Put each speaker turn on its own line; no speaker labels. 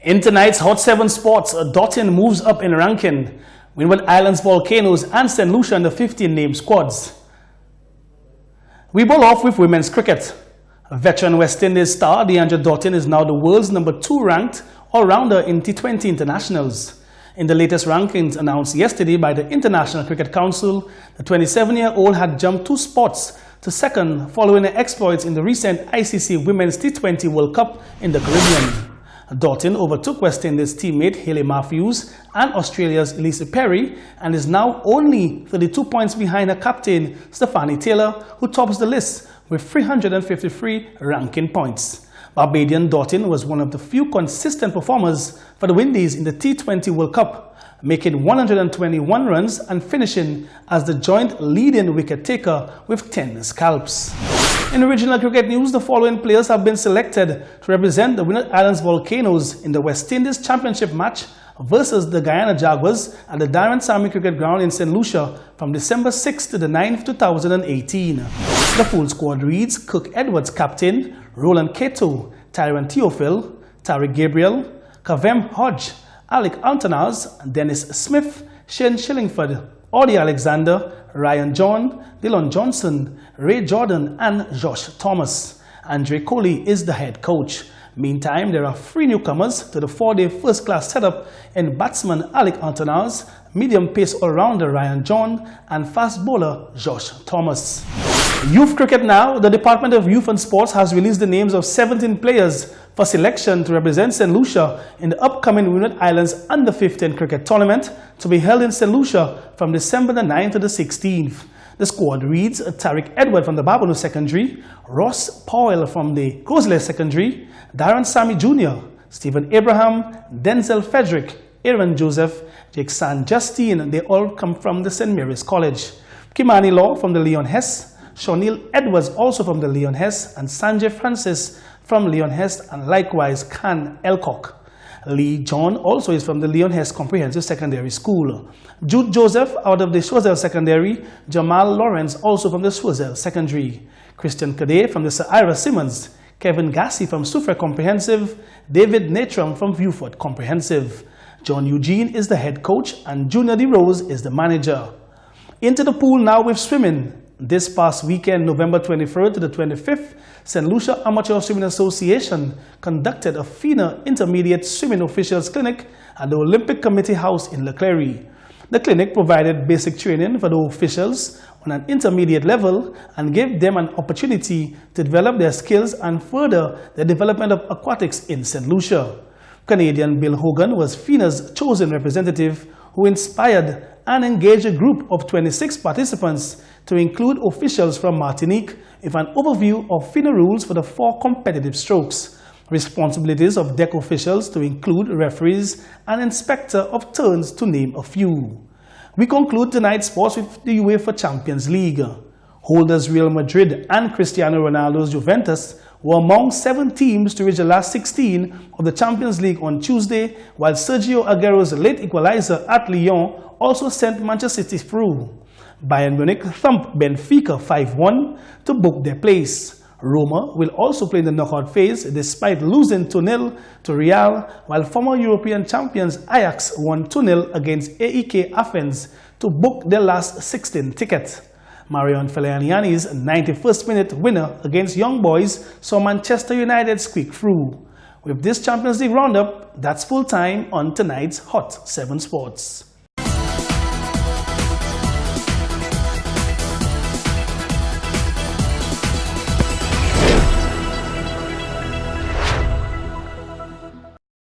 In tonight's Hot 7 Sports, Dorting moves up in ranking. Windward Islands Volcanoes and St. Lucia in the 15 named squads. We ball off with women's cricket. Veteran West Indies star Deandra Dorting is now the world's #2 ranked all-rounder in T20 internationals. In the latest rankings announced yesterday by the International Cricket Council, the 27-year-old had jumped 2 spots to second following her exploits in the recent ICC Women's T20 World Cup in the Caribbean. Dorting overtook West Indies teammate Hayley Matthews and Australia's Elise Perry and is now only 32 points behind her captain Stephanie Taylor, who tops the list with 353 ranking points. Barbadian Dorting was one of the few consistent performers for the Windies in the T20 World Cup, making 121 runs and finishing as the joint leading wicket taker with 10 scalps. In regional cricket news, the following players have been selected to represent the Windward Islands Volcanoes in the West Indies Championship match versus the Guyana Jaguars at the Darren Sammy Cricket Ground in St. Lucia from December 6th to the 9th, 2018. The full squad reads: Kirk Edwards captain, Roland Cato, Tyron Theophil, Tariq Gabriel, Kavem Hodge, Alec Altanaz, Dennis Smith, Shane Shillingford, Audie Alexander, Ryan John, Dylan Johnson, Ray Jordan and Josh Thomas. Andre Coley is the head coach. Meantime, there are 3 newcomers to the 4-day first-class setup in batsman Alec Altanaz, medium pace all-rounder Ryan John and fast bowler Josh Thomas. Youth cricket now. The Department of Youth and Sports has released the names of 17 players for selection to represent St. Lucia in the upcoming Windward Islands Under-15 cricket tournament to be held in St. Lucia from December the 9th to the 16th. The squad reads: Tariq Edward from the Babonneau Secondary, Ross Powell from the Crozlet Secondary, Darren Sammy Jr., Stephen Abraham, Denzel Frederick, Aaron Joseph, Jake San Justine. They all come from the St. Mary's College. Kimani Law from the Leon Hess, Shawneel Edwards also from the Leon Hess, and Sanjay Francis from Leon Hess, and likewise Khan Elcock. Lee John also is from the Leon Hess Comprehensive Secondary School. Jude Joseph out of the Choiseul Secondary, Jamal Lawrence also from the Choiseul Secondary, Christian Cadet from the Sir Ira Simmons, Kevin Gassi from Soufrière Comprehensive, David Natram from Viewfort Comprehensive. John Eugene is the head coach and Junior DeRose is the manager. Into the pool now with swimming. This past weekend, November 23rd to the 25th, St. Lucia Amateur Swimming Association conducted a FINA Intermediate Swimming Officials Clinic at the Olympic Committee House in Leclerc. The clinic provided basic training for the officials on an intermediate level and gave them an opportunity to develop their skills and further the development of aquatics in St. Lucia. Canadian Bill Hogan was FINA's chosen representative, who inspired and engaged a group of 26 participants to include officials from Martinique with an overview of FINA rules for the 4 competitive strokes, responsibilities of deck officials to include referees and inspector of turns, to name a few. We conclude tonight's sports with the UEFA Champions League. Holders Real Madrid and Cristiano Ronaldo's Juventus were among 7 teams to reach the last 16 of the Champions League on Tuesday, while Sergio Aguero's late equalizer at Lyon also sent Manchester City through. Bayern Munich thumped Benfica 5-1 to book their place. Roma will also play in the knockout phase despite losing 2-0 to Real, while former European champions Ajax won 2-0 against AEK Athens to book their last 16 ticket. Marion Fellaini's 91st minute winner against Young Boys saw Manchester United squeak through. With this Champions League roundup, that's full time on tonight's Hot 7 Sports.